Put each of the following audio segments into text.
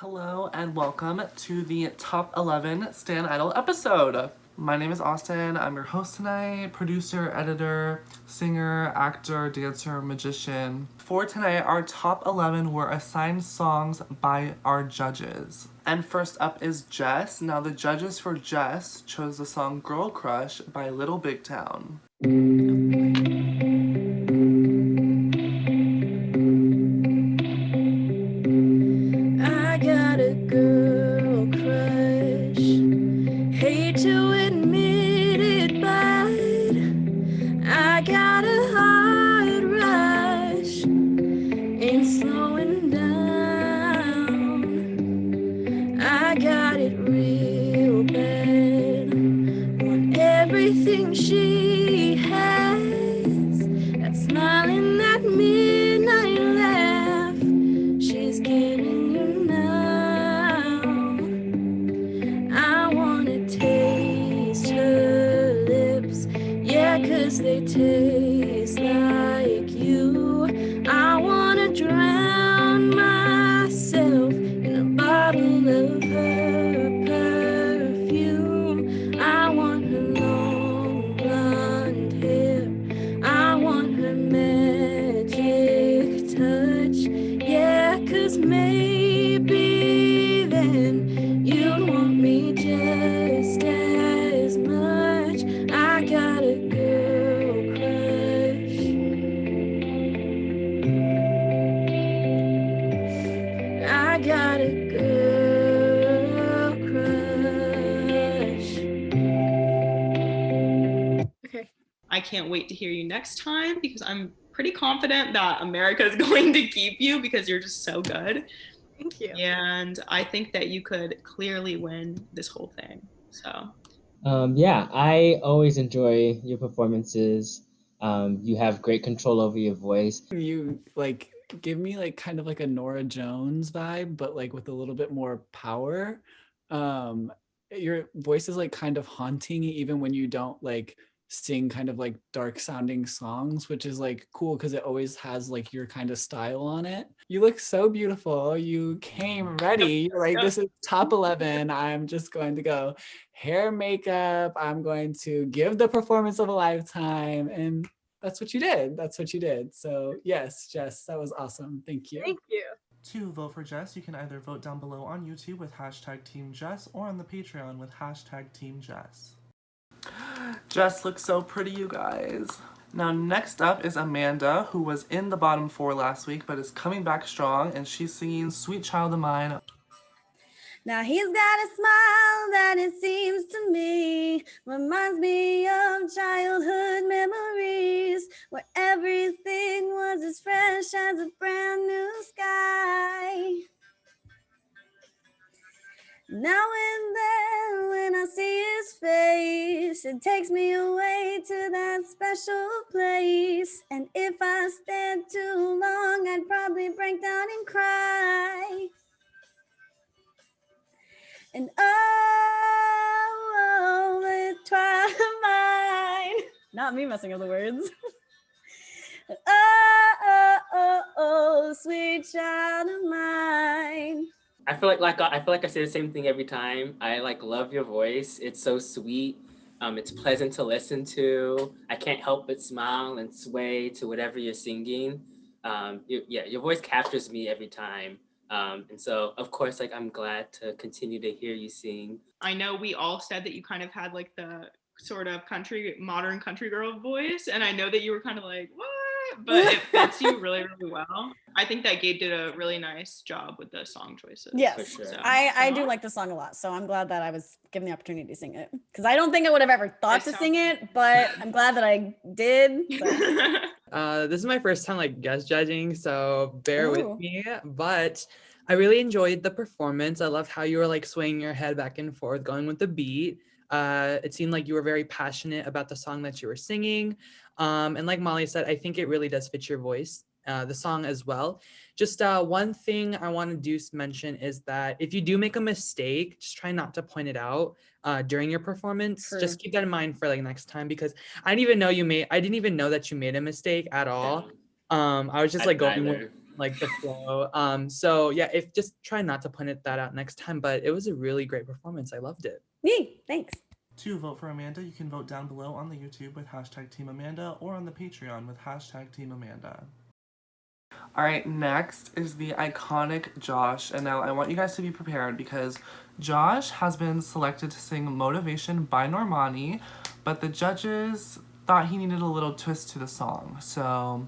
Hello and welcome to the Top 11 Stan Idol episode. My name is Austin. I'm your host tonight, producer, editor, singer, actor, dancer, magician. For tonight, our top 11 were assigned songs by our judges. And first up is Jess. Now the judges for Jess chose the song Girl Crush by Little Big Town. I got a girl crush. Hate to admit it, but I got a heart rush. Ain't slowing down. I got it real bad. Want everything she has. That smiling, that midnight laugh. She's getting you now. I wanna taste her lips, yeah, 'cause they taste like you. I wanna drown myself in a bottle of her perfume. I want her long blonde hair. I want her magic touch. Yeah, 'cause maybe then you'd want me just as much. I got a girl crush. I got a girl crush. Okay. I can't wait to hear you next time because I'm pretty confident that America is going to keep you because you're just so good. Thank you. And I think that you could clearly win this whole thing. So Yeah, I always enjoy your performances. You have great control over your voice. You give me kind of like a Nora Jones vibe, but with a little bit more power. Your voice is kind of haunting even when you don't sing kind of dark sounding songs, which is cool because it always has your kind of style on it. You look so beautiful. You came ready. You're like, this is top 11. I'm just going to go hair, makeup. I'm going to give the performance of a lifetime. And that's what you did. So yes, Jess, that was awesome. Thank you. Thank you. To vote for Jess, you can either vote down below on YouTube with hashtag Team Jess or on the Patreon with hashtag Team Jess. Jess looks so pretty, you guys. Now next up is Amanda, who was in the bottom 4 last week but is coming back strong, and she's singing Sweet Child of Mine. Now he's got a smile that it seems to me reminds me of childhood memories where everything was as fresh as a brand new sky. Now and then when I see his face, it takes me away to that special place. And if I stared too long, I'd probably break down and cry. And oh, the child of mine. Not me messing up the words. Oh, sweet child of mine. I feel like I say the same thing every time. I love your voice. It's so sweet. It's pleasant to listen to. I can't help but smile and sway to whatever you're singing. Your voice captures me every time. And so, of course, I'm glad to continue to hear you sing. I know we all said that you kind of had the sort of modern country girl voice. And I know that you were kind of like, what? But it fits you really, really well. I think that Gabe did a really nice job with the song choices. Yes, for sure. So, I do like the song a lot, so I'm glad that I was given the opportunity to sing it. Because I don't think I would have ever thought to sing it, but I'm glad that I did. So. This is my first time guest judging, so bear Ooh. with me. But I really enjoyed the performance. I loved how you were swaying your head back and forth, going with the beat. It seemed like you were very passionate about the song that you were singing. And like Molly said, I think it really does fit your voice, the song as well. Just one thing I want to mention is that if you do make a mistake, just try not to point it out during your performance. True. Just keep that in mind for next time, because I didn't even know that you made a mistake at all. I was just going with, like the flow. So yeah, if just try not to point that out next time, but it was a really great performance. I loved it. Yay, thanks. To vote for Amanda, you can vote down below on the YouTube with hashtag Team Amanda or on the Patreon with hashtag Team Amanda. All right, next is the iconic Josh. And now I want you guys to be prepared because Josh has been selected to sing Motivation by Normani, but the judges thought he needed a little twist to the song. So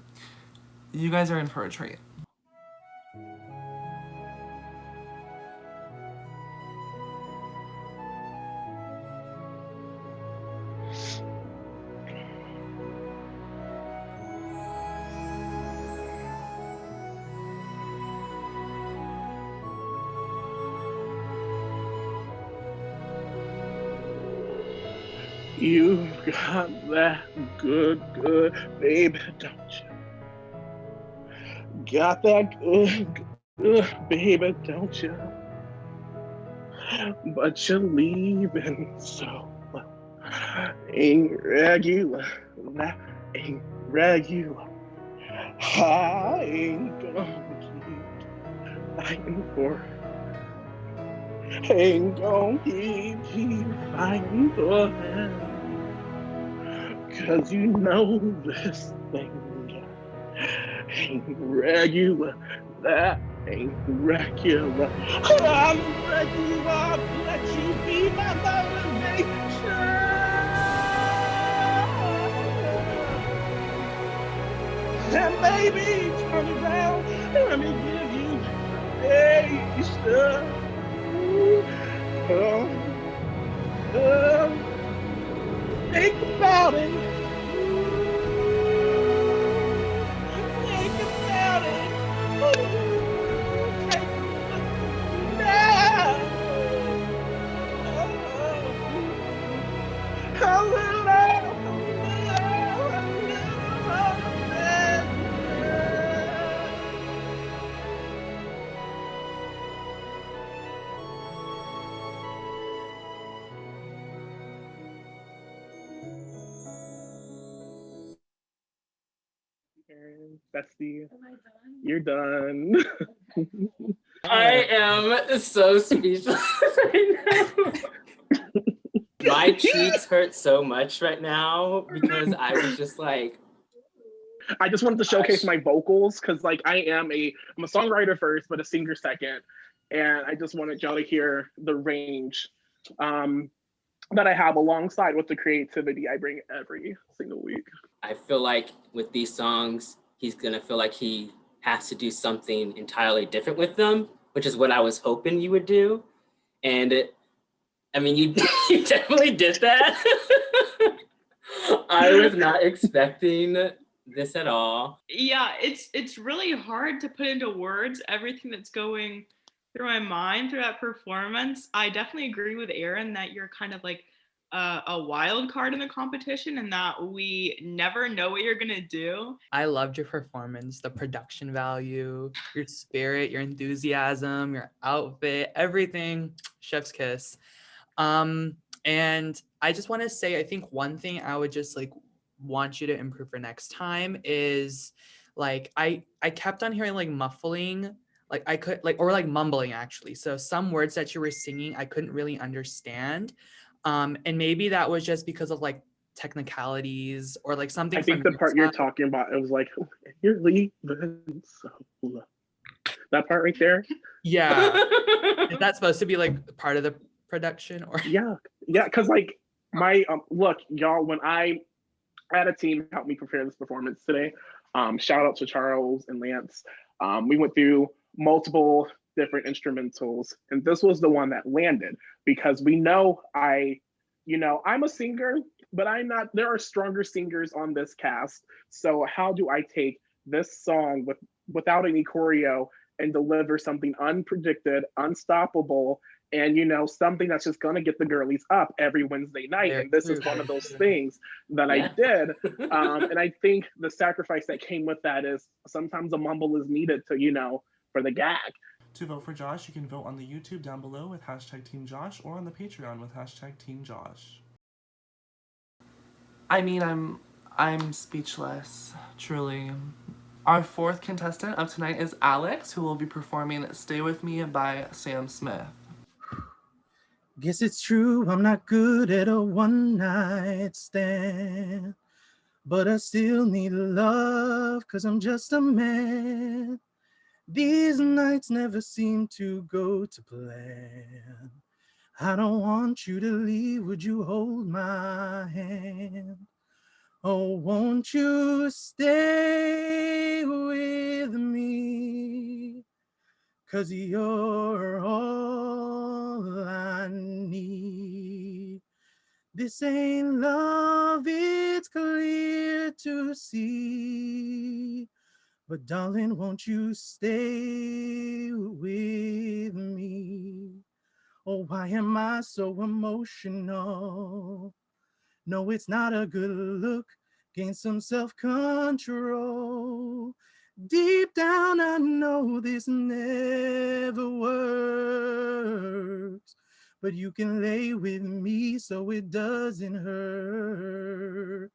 you guys are in for a treat. You've got that good, baby, don't you? Got that good, baby, don't you? But you're leaving so ain't regular, that ain't regular. I ain't gonna keep fighting for it. Ain't gonna keep fighting for it. 'Cause you know this thing ain't regular, that ain't regular. I'm regular, let you be my motivation. And baby, turn around, let me give you Esther. Think about it. Think about it. Take a look now. That's the. You're done. I am so speechless right now. My cheeks hurt so much right now because I was just like, I just wanted to showcase my vocals because like I'm a songwriter first, but a singer second. And I just wanted y'all to hear the range that I have alongside with the creativity I bring every single week. I feel like with these songs, he's gonna feel like he has to do something entirely different with them, which is what I was hoping you would do. And I mean, you, you definitely did that. I was not expecting this at all. Yeah, it's really hard to put into words everything that's going through my mind through that performance. I definitely agree with Aaron that you're kind of like a wild card in the competition and that we never know what you're gonna do. I loved your performance, the production value, your spirit, your enthusiasm, your outfit, everything. Chef's kiss. And I just want to say, I think one thing I would just like want you to improve for next time is like I kept on hearing like muffling, like I could like or like mumbling actually. So some words that you were singing I couldn't really understand. And maybe that was just because of like technicalities or like something. I think the part you're talking about, it was like, you're leaving so that part right there. Yeah. Is that supposed to be like part of the production or? Yeah, because like my look, y'all, when I had a team help me prepare this performance today, shout out to Charles and Lance. We went through multiple different instrumentals, and this was the one that landed because we know I'm a singer, but I'm not. There are stronger singers on this cast. So how do I take this song without any choreo and deliver something unpredicted, unstoppable, and something that's just gonna get the girlies up every Wednesday night? And this is one of those things that I did. And I think the sacrifice that came with that is sometimes a mumble is needed to, for the gag. To vote for Josh, you can vote on the YouTube down below with hashtag Team Josh or on the Patreon with hashtag Team Josh. I mean, I'm speechless, truly. Our fourth contestant of tonight is Alex, who will be performing Stay With Me by Sam Smith. Guess it's true, I'm not good at a one-night stand, but I still need love, 'cause I'm just a man. These nights never seem to go to plan. I don't want you to leave, would you hold my hand? Oh, won't you stay with me? 'Cause you're all I need. This ain't love, it's clear to see. But darling, won't you stay with me? Oh, why am I so emotional? No, it's not a good look. Gain some self-control. Deep down, I know this never works, but you can lay with me so it doesn't hurt.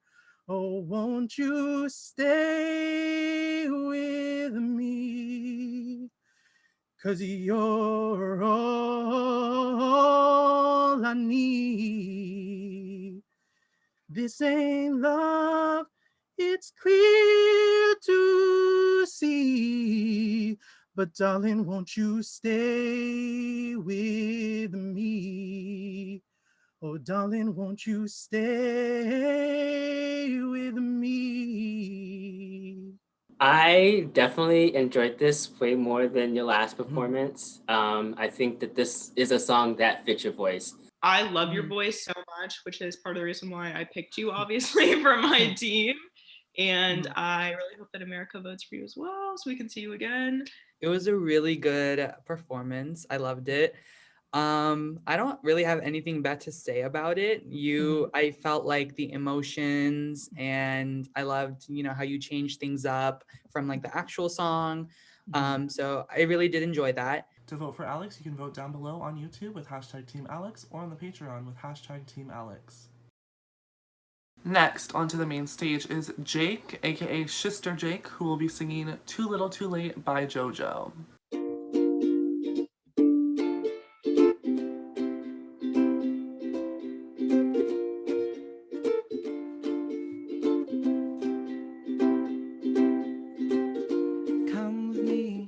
Oh, won't you stay with me? 'Cause you're all I need. This ain't love, it's clear to see. But darling, won't you stay with me? Oh, darling, won't you stay with me? I definitely enjoyed this way more than your last performance. I think that this is a song that fits your voice. I love your voice so much, which is part of the reason why I picked you, obviously, for my team. And I really hope that America votes for you as well, so we can see you again. It was a really good performance. I loved it. I don't really have anything bad to say about it. I felt like the emotions, and I loved, how you changed things up from like the actual song. So I really did enjoy that. To vote for Alex, you can vote down below on YouTube with #TeamAlex or on the Patreon with #TeamAlex. Next, onto the main stage is Jake, aka Shister Jake, who will be singing Too Little Too Late by JoJo. Come with me,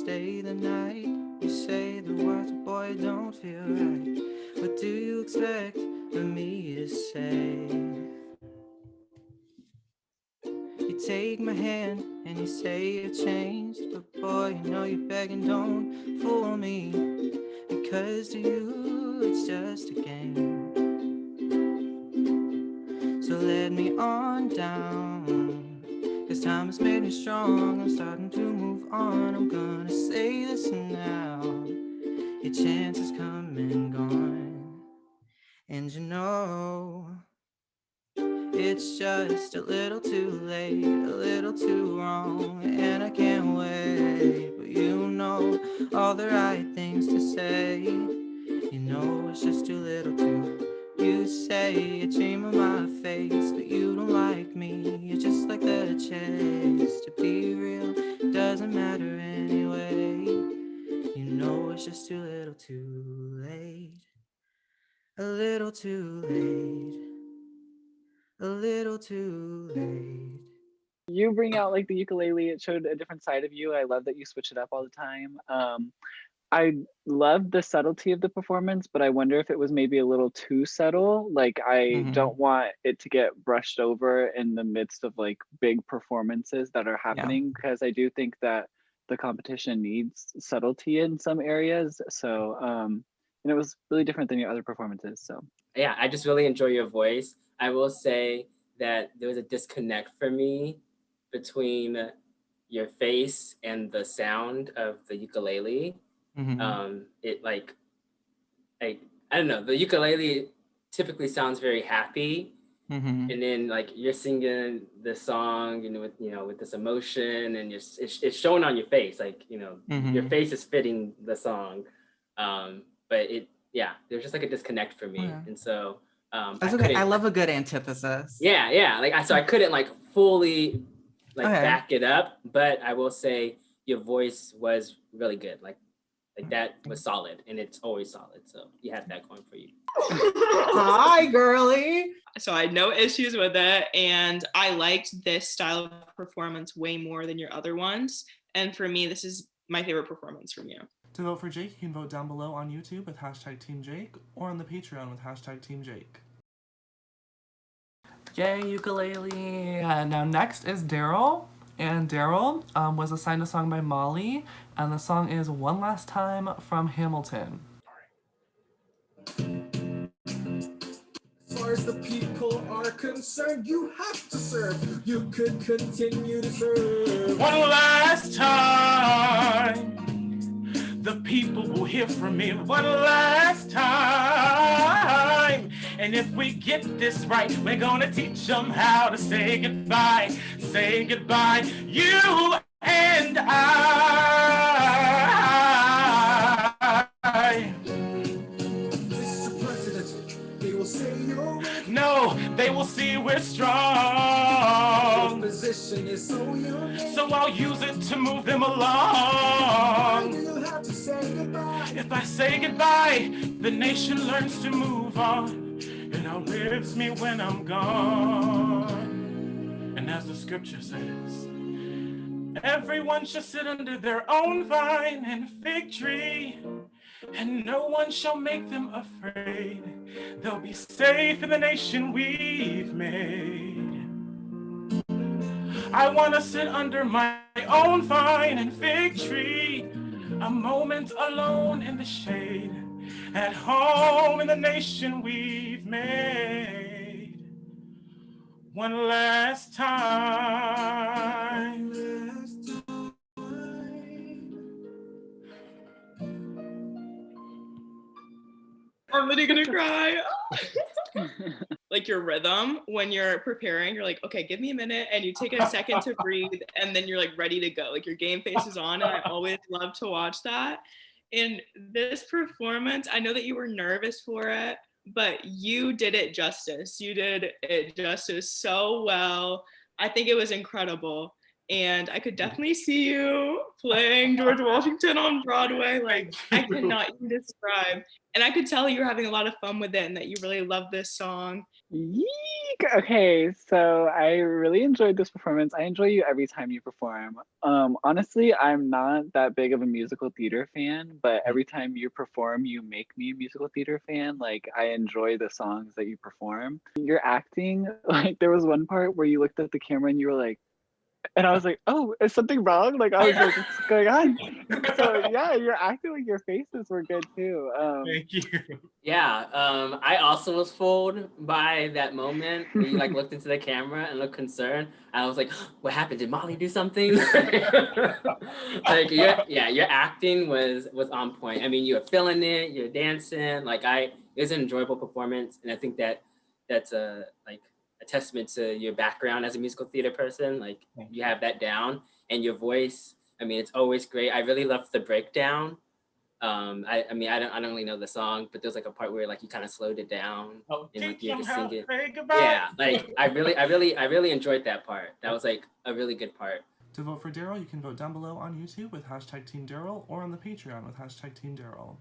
stay the night. You say the words, boy, don't feel right. What do you expect of me to say? You take my hand and you say you've changed, but boy, you know you're begging, don't fool me, because to you it's just a game. So let me on down, 'cause time has made me strong. I'm starting to move on. I'm gonna say this now. Your chance has come and gone, and you know it's just a little too late, a little too wrong, and I can't wait. But you know all the right things to say. You know it's just too little too. You say you dream of my face, but you don't like me. You're just like the chase. To be real, doesn't matter anyway. You know it's just too little too late. A little too late. A little too late. You bring out like the ukulele. It showed a different side of you. I love that you switch it up all the time. I loved the subtlety of the performance, but I wonder if it was maybe a little too subtle. Like I don't want it to get brushed over in the midst of like big performances that are happening, because I do think that the competition needs subtlety in some areas. So and it was really different than your other performances. So Yeah, I just really enjoy your voice. I will say that there was a disconnect for me between your face and the sound of the ukulele. It like, I don't know, the ukulele typically sounds very happy, and then like you're singing the song, with this emotion, and it's showing on your face, like your face is fitting the song, but there's just like a disconnect for me, and so That's okay. I love a good antithesis. like so I couldn't like fully like Okay. back it up, but I will say your voice was really good. Like that was solid, and it's always solid. So you have that going for you. Hi, girly. So I had no issues with it, and I liked this style of performance way more than your other ones. And for me, this is my favorite performance from you. To vote for Jake, you can vote down below on YouTube with hashtag Team Jake or on the Patreon with hashtag Team Jake. Yay, ukulele! Now next is Darryl. And Darryl was assigned a song by Molly, and the song is One Last Time from Hamilton. As far as the people are concerned, you have to serve. You could continue to serve. One last time, the people will hear from me. One last time, and if we get this right, we're gonna teach them how to say goodbye. Say goodbye, you and I. Mr. President, they will say you're weak. No, they will see we're strong. Your position is so unique. So I'll use it to move them along. You'll have to say goodbye. If I say goodbye, the nation learns to move on. It outlives me when I'm gone. And as the scripture says, everyone should sit under their own vine and fig tree, and no one shall make them afraid. They'll be safe in the nation we've made. I want to sit under my own vine and fig tree, a moment alone in the shade, at home in the nation we've made. One last time. I'm literally gonna cry. Like your rhythm when you're preparing, you're like, okay, give me a minute, and you take a second to breathe, and then you're like ready to go. Like your game face is on, and I always love to watch that. In this performance, I know that you were nervous for it, but you did it justice. You did it justice so well. I think it was incredible. And I could definitely see you playing George Washington on Broadway. Like, I cannot even describe. And I could tell you were having a lot of fun with it and that you really love this song. Yeek. Okay, so I really enjoyed this performance. I enjoy you every time you perform. Honestly, I'm not that big of a musical theater fan, but every time you perform, you make me a musical theater fan. Like, I enjoy the songs that you perform. Your acting, like, there was one part where you looked at the camera and you were like, and I was like, oh, is something wrong? Like, I was like, what's going on? So yeah, you're acting like your faces were good too. Thank you. Yeah, I also was fooled by that moment. When you like looked into the camera and looked concerned. I was like, what happened? Did Molly do something? Like, your acting was on point. I mean, you were feeling it, you're dancing. Like, it was an enjoyable performance, and I think that's a testament to your background as a musical theater person. Like, you have that down, and your voice, I mean, it's always great. I really loved the breakdown. I mean, I don't really know the song, but there's like a part where like you kind of slowed it down and like you're just singing. Yeah, like I really enjoyed that part. That was like a really good part. To vote for Darryl, you can vote down below on YouTube with hashtag Team Darryl or on the Patreon with hashtag Team Darryl.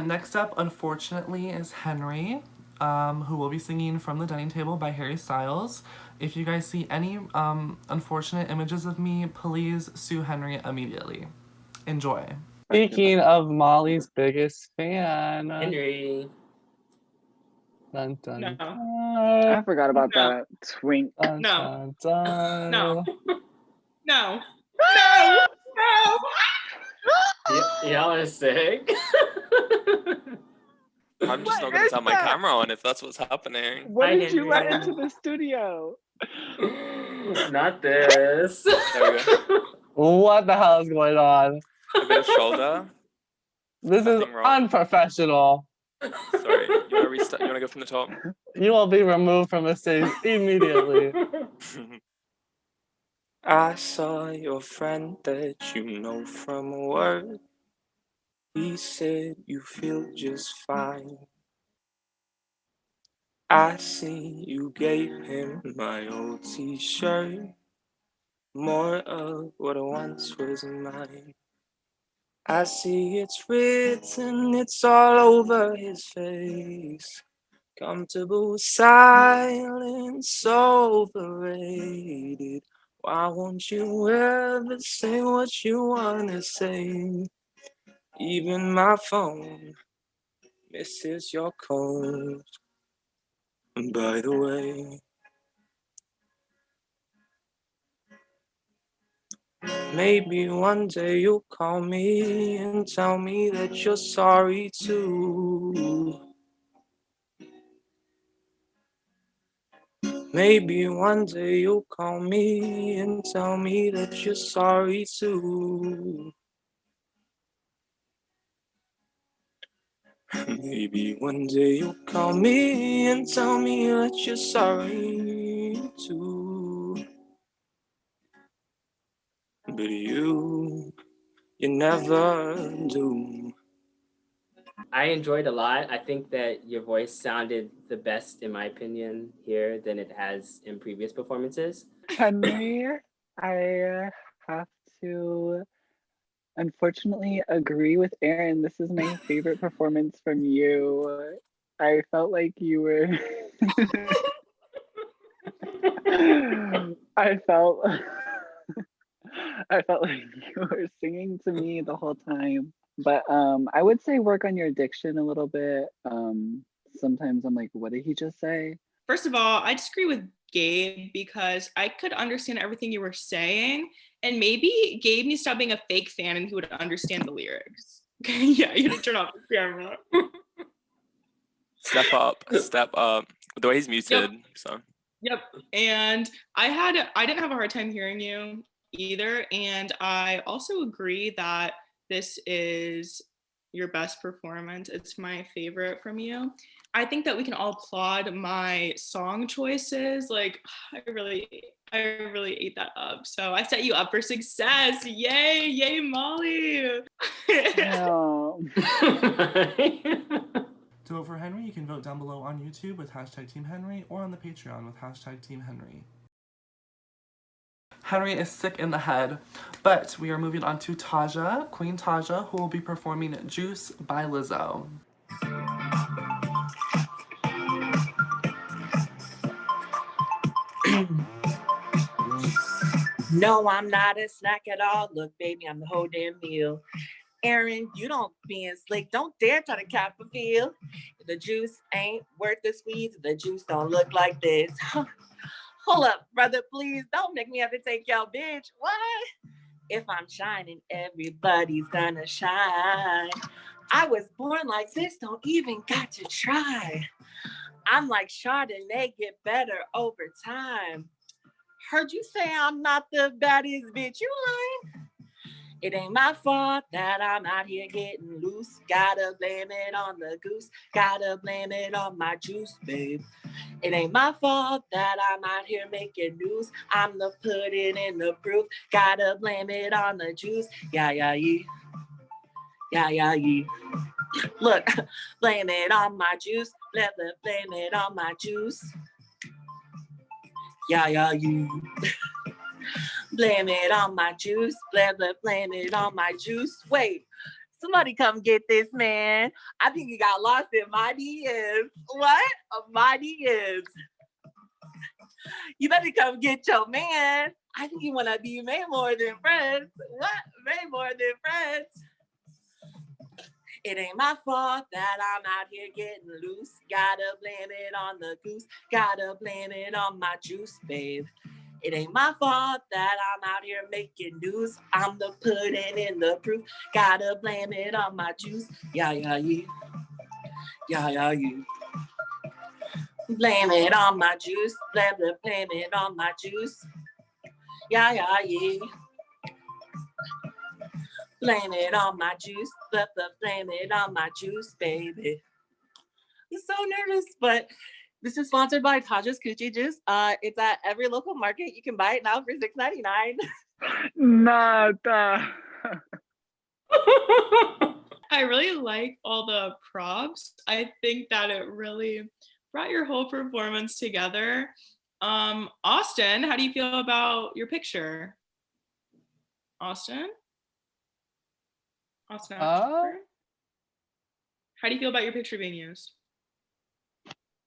Next up, unfortunately, is Henry, who will be singing From the Dining Table by Harry Styles. If you guys see any unfortunate images of me, please sue Henry immediately. Enjoy. Speaking of Molly's biggest fan. Henry. Dun, dun, No. dun. I forgot about that twink. Dun, No. dun, dun. No. No. Y'all are sick. I'm just not gonna turn my camera on if that's what's happening. What did you let into the studio? Not this. There we go. What the hell is going on? A bit of shoulder. This is Nothing wrong. unprofessional. Sorry, you wanna restart? You wanna go from the top? You will be removed from the stage immediately. I saw your friend that you know from work. He said you feel just fine. I see you gave him my old t-shirt, more of what once was mine. I see it's written, it's all over his face. Comfortable silence, overrated. Why won't you ever say what you wanna say? Even my phone misses your calls. And by the way, maybe one day you'll call me and tell me that you're sorry too. Maybe one day you'll call me and tell me that you're sorry too. Maybe one day you'll call me and tell me that you're sorry too. But you never do. I enjoyed a lot. I think that your voice sounded the best, in my opinion, here than it has in previous performances. Henry, I have to unfortunately agree with Aaron. This is my favorite performance from you. I felt like you were I felt I felt like you were singing to me the whole time. But I would say work on your diction a little bit. Sometimes I'm like, what did he just say? First of all, I disagree with Gabe because I could understand everything you were saying, and maybe Gabe needs to stop being a fake fan and he would understand the lyrics. Yeah, you had to turn off the camera. Step up. The way he's muted, so. Yep. And I didn't have a hard time hearing you either. And I also agree that this is your best performance. It's my favorite from you. I think that we can all applaud my song choices. Like I really ate that up. So I set you up for success. Yay, Molly. Oh. To vote for Henry, you can vote down below on YouTube with hashtag Team Henry or on the Patreon with hashtag Team Henry. Henry is sick in the head, but we are moving on to Taja, Queen Taja, who will be performing Juice by Lizzo. No, I'm not a snack at all. Look, baby, I'm the whole damn meal. Aaron, you don't being slick. Don't dare try to cap a feel. The juice ain't worth the squeeze. The juice don't look like this. Hold up, brother, please. Don't make me have to take your bitch. What? If I'm shining, everybody's gonna shine. I was born like this. Don't even got to try. I'm like Chardonnay, get better over time. Heard you say I'm not the baddest bitch. You lying? It ain't my fault that I'm out here getting loose. Gotta blame it on the goose. Gotta blame it on my juice, babe. It ain't my fault that I'm out here making news. I'm the pudding in the proof. Gotta blame it on the juice. Yeah, yeah. Yeah, yeah. Look, blame it on my juice. Blame it on my juice. Yeah. Blame it on my juice. Blame it on my juice. Wait, somebody come get this man. I think he got lost in my DMs. What? My DMs. You better come get your man. I think you want to be made more than friends. What? Made more than friends. It ain't my fault that I'm out here getting loose. Gotta blame it on the goose. Gotta blame it on my juice, babe. It ain't my fault that I'm out here making news. I'm the pudding in the proof. Gotta blame it on my juice. Yeah. Blame it on my juice. Blame it on my juice. Yeah. Blame it on my juice. Blame it on my juice, baby. I'm so nervous, but this is sponsored by Tajja's Coochie Juice. It's at every local market. You can buy it now for $6.99. Nada. I really like all the props. I think that it really brought your whole performance together. Austin, how do you feel about your picture? Austin? Ashburn? How do you feel about your picture being used?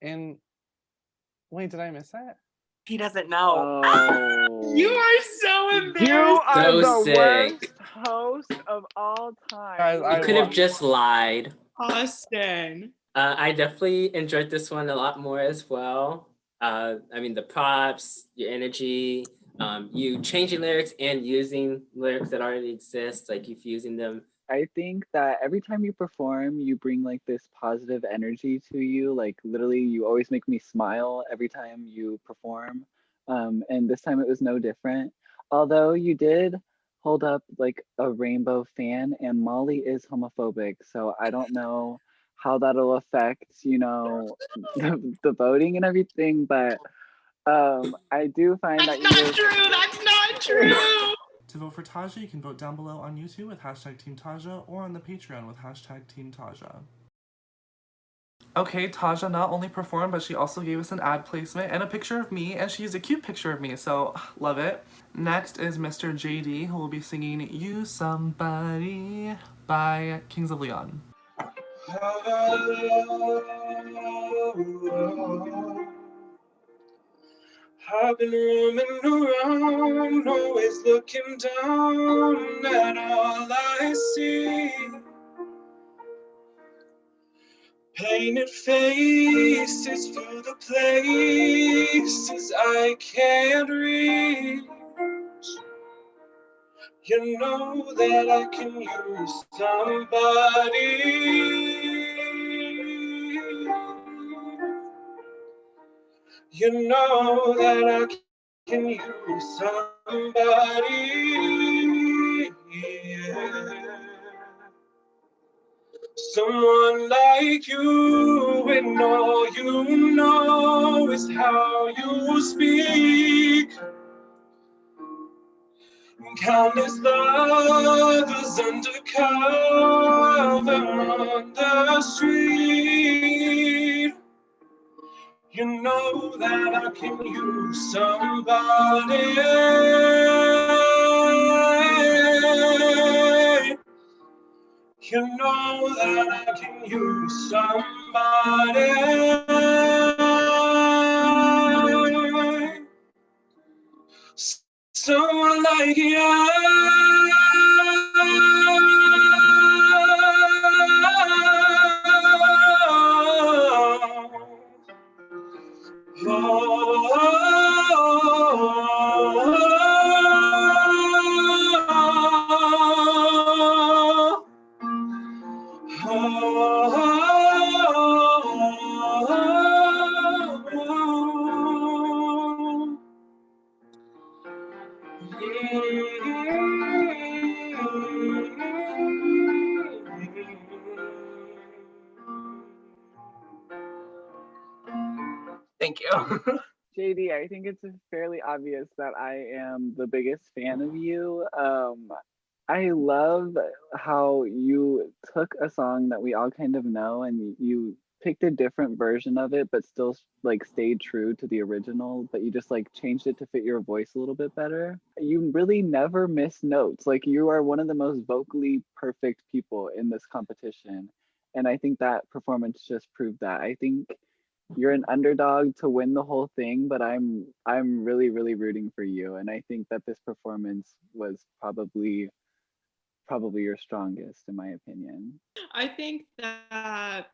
Wait, did I miss that? He doesn't know. Oh. You are so embarrassed. You are So the sick. worst host of all time. You could have just lied. Austin. I definitely enjoyed this one a lot more as well. I mean, the props, your energy, you changing lyrics and using lyrics that already exist, like you fusing them. I think that every time you perform, you bring like this positive energy to you. Like literally, you always make me smile every time you perform. And this time it was no different. Although you did hold up like a rainbow fan, and Molly is homophobic, so I don't know how that'll affect, the voting and everything. But I do find that you were. That's not true. To vote for Taja, you can vote down below on YouTube with hashtag Team Taja or on the Patreon with hashtag Team Taja. Okay, Taja not only performed, but she also gave us an ad placement and a picture of me, and she used a cute picture of me, so love it. Next is Mr. JD, who will be singing You Somebody by Kings of Leon. I've been roaming around, always looking down at all I see. Painted faces fill the places I can't reach. You know that I can use somebody. You know that I can use somebody. Yeah. Someone like you, and all you know is how you speak. Countless lovers undercover on the street. You know that I can use somebody. You know that I can use somebody. Someone like you. Thank you. JD, I think it's fairly obvious that I am the biggest fan of you. I love how you took a song that we all kind of know and you picked a different version of it, but still like stayed true to the original, but you just like changed it to fit your voice a little bit better. You really never miss notes. Like you are one of the most vocally perfect people in this competition. And I think that performance just proved that. I think you're an underdog to win the whole thing, but I'm really, really rooting for you. And I think that this performance was probably your strongest in my opinion. I think that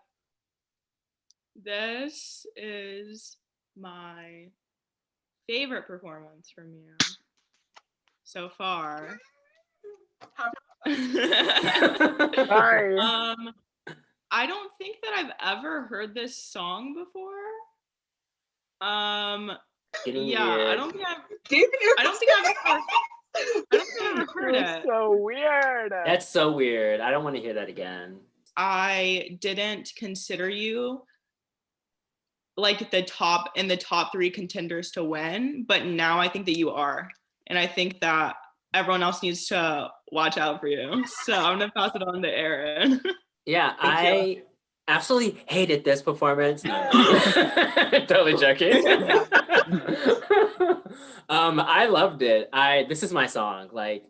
this is my favorite performance from you so far. Sorry. I don't think that I've ever heard this song before. Yeah, I don't think I've ever heard it. So weird. That's so weird. I don't want to hear that again. I didn't consider you like in the top 3 contenders to win, but now I think that you are. And I think that everyone else needs to watch out for you. So I'm gonna pass it on to Aaron. Yeah, absolutely hated this performance. No, totally joking. I loved it. This is my song. Like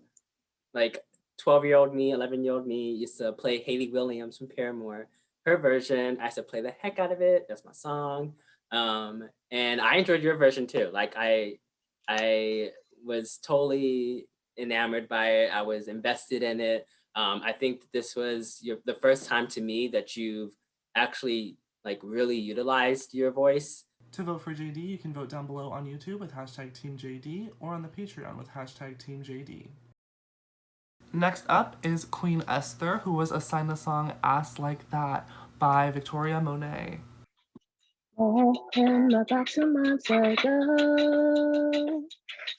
12-year-old me, 11-year-old me used to play Hayley Williams from Paramore. Her version, I used to play the heck out of it. That's my song. And I enjoyed your version too. Like I was totally enamored by it. I was invested in it. I think that this was the first time to me that you've actually like really utilized your voice. To vote for JD, you can vote down below on YouTube with hashtag TeamJD or on the Patreon with hashtag TeamJD. Next up is Queen Esther, who was assigned the song Ass Like That by Victoria Monet. In the box a months ago,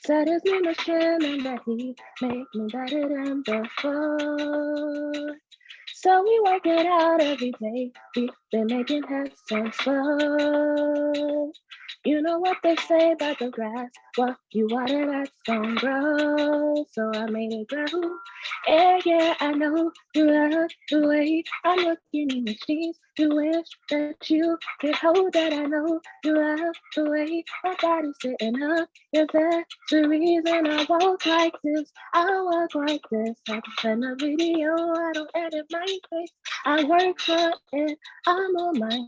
said his name was Jim and that he make me better than before. So we work it out every day. We've been making heads so slow. You know what they say about the grass. What you water, that's gonna grow. So I made it grow. Yeah, I know you love the way I'm looking in the sheets. You wish that you could hold that. I know you love the way my body's sitting up. If that's the reason I walk like this, I walk like this. I can send a video, I don't edit my face. I work for it, I'm on my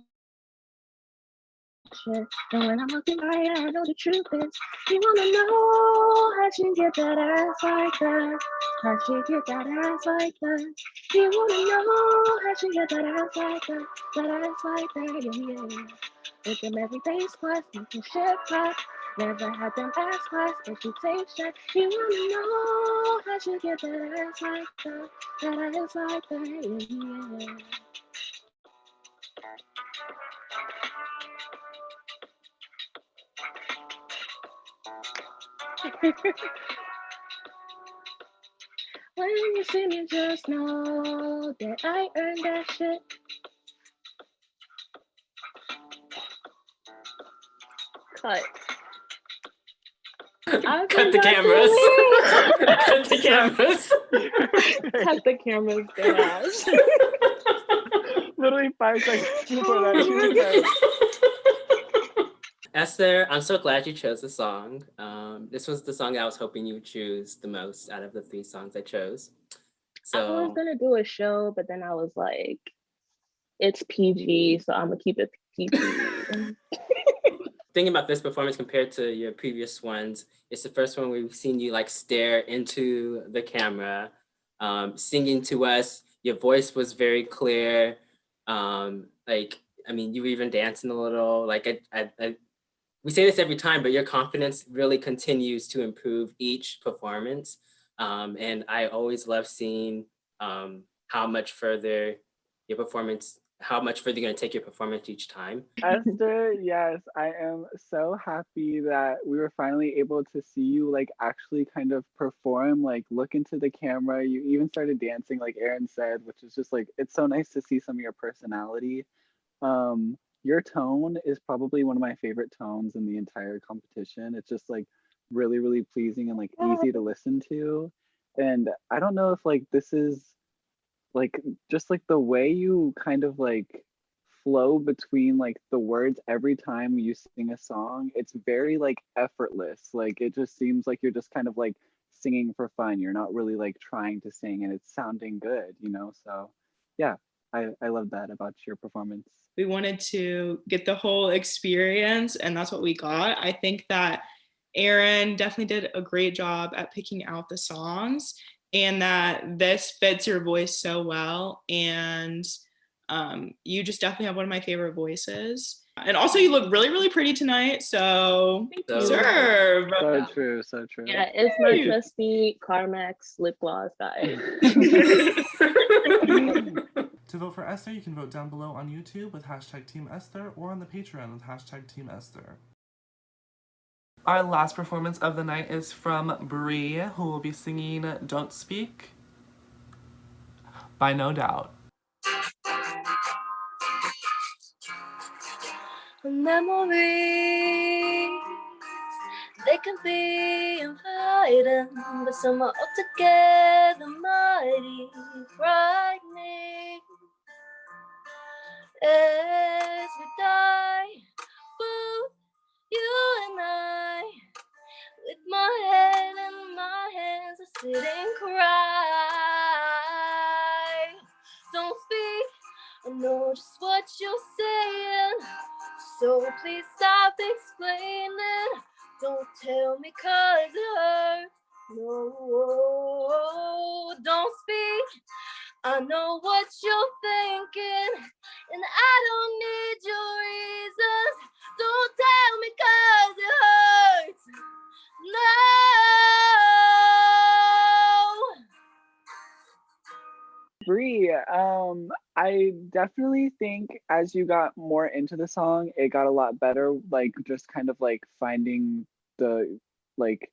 shit. And when I'm looking right, I know the truth is, you wanna know how she get that ass like that? How she get that ass like that? You wanna know how she get that ass like that? That ass like that, yeah. With them everyday squats, making shit pop. Never had them ass squats, and she takes shots. You wanna know how she get that ass like that? That ass like that, yeah. When you see me, just know that I earned that shit. Cut. Cut the cameras. Cut the cameras. Cut the cameras, dead ass. Literally 5 seconds before that, she was like, Esther, I'm so glad you chose the song. This was the song I was hoping you would choose the most out of the 3 songs I chose. I was So gonna do a show, but then I was like, it's PG, so I'm gonna keep it PG. thinking about this performance compared to your previous ones, it's the first one we've seen you like stare into the camera, singing to us. Your voice was very clear. I mean, you were even dancing a little. Like we say this every time, but your confidence really continues to improve each performance. And I always love seeing how much further you're going to take your performance each time. Esther, yes, I am so happy that we were finally able to see you like actually kind of perform, like look into the camera. You even started dancing, like Aaron said, which is just like, it's so nice to see some of your personality. Your tone is probably one of my favorite tones in the entire competition. It's just like really, really pleasing and like easy to listen to. And I don't know if like this is like just like the way you kind of like flow between like the words every time you sing a song, it's very like effortless. Like it just seems like you're just kind of like singing for fun. You're not really like trying to sing and it's sounding good, you know? So yeah, I love that about your performance. We wanted to get the whole experience, and that's what we got. I think that Aaron definitely did a great job at picking out the songs, and that this fits your voice so well. And you just definitely have one of my favorite voices. And also you look really, really pretty tonight. So serve. So true, so true. Yeah, it's my trusty Carmex lip gloss, guys. To vote for Esther, you can vote down below on YouTube with hashtag Team Esther or on the Patreon with hashtag Team Esther. Our last performance of the night is from Brie, who will be singing Don't Speak by No Doubt. Memories, they can be inviting, but some are altogether mighty frightening. as we die, both you and I. With my head in my hands, I sit and cry. Don't speak, I know just what you're saying, so please stop explaining. Don't tell me 'cause it hurts. No, don't speak. I know what you're thinking, and I don't need your reasons. Don't tell me 'cause it hurts. No. Brie, I definitely think as you got more into the song, it got a lot better, like just kind of like finding the like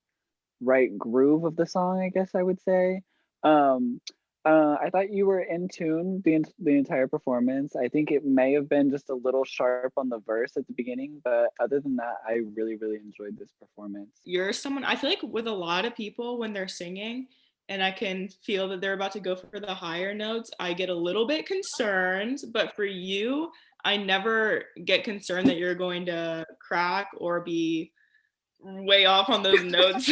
right groove of the song, I guess I would say. Um, I thought you were in tune the entire performance. I think it may have been just a little sharp on the verse at the beginning, but other than that, I really, really enjoyed this performance. You're someone, I feel like with a lot of people when they're singing and I can feel that they're about to go for the higher notes, I get a little bit concerned. But for you, I never get concerned that you're going to crack or be way off on those notes.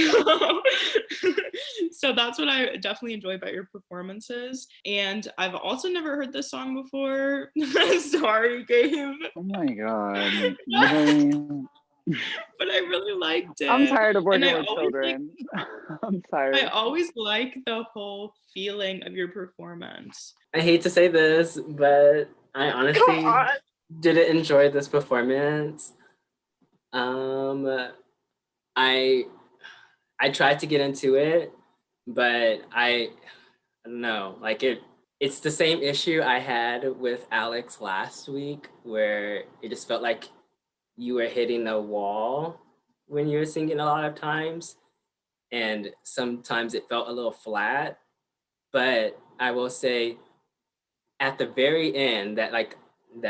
So that's what I definitely enjoy about your performances. And I've also never heard this song before. Sorry, Gabe. Oh my god. Really? But I really liked it. I'm tired of working And I with always children. I'm I tired. always like the whole feeling of your performance. I hate to say this, but I honestly didn't enjoy this performance. I tried to get into it, but I don't know, like it's the same issue I had with Alex last week, where it just felt like you were hitting a wall when you were singing a lot of times, and sometimes it felt a little flat. But I will say, at the very end, that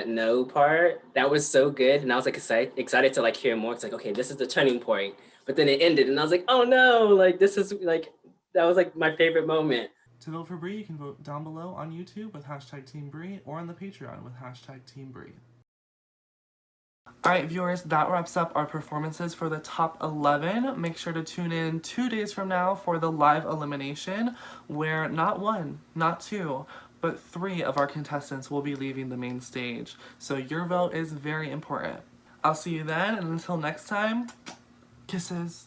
no part, that was so good, and I was like excited to like hear more. It's like, okay, this is the turning point. But then it ended, and I was like, oh no, like this is like, that was like my favorite moment. To vote for Brie, you can vote down below on YouTube with hashtag Team Brie or on the Patreon with hashtag Team Brie. Alright viewers, that wraps up our performances for the top 11. Make sure to tune in 2 days from now for the live elimination, where not 1, not 2, but 3 of our contestants will be leaving the main stage. So your vote is very important. I'll see you then, and until next time, kisses.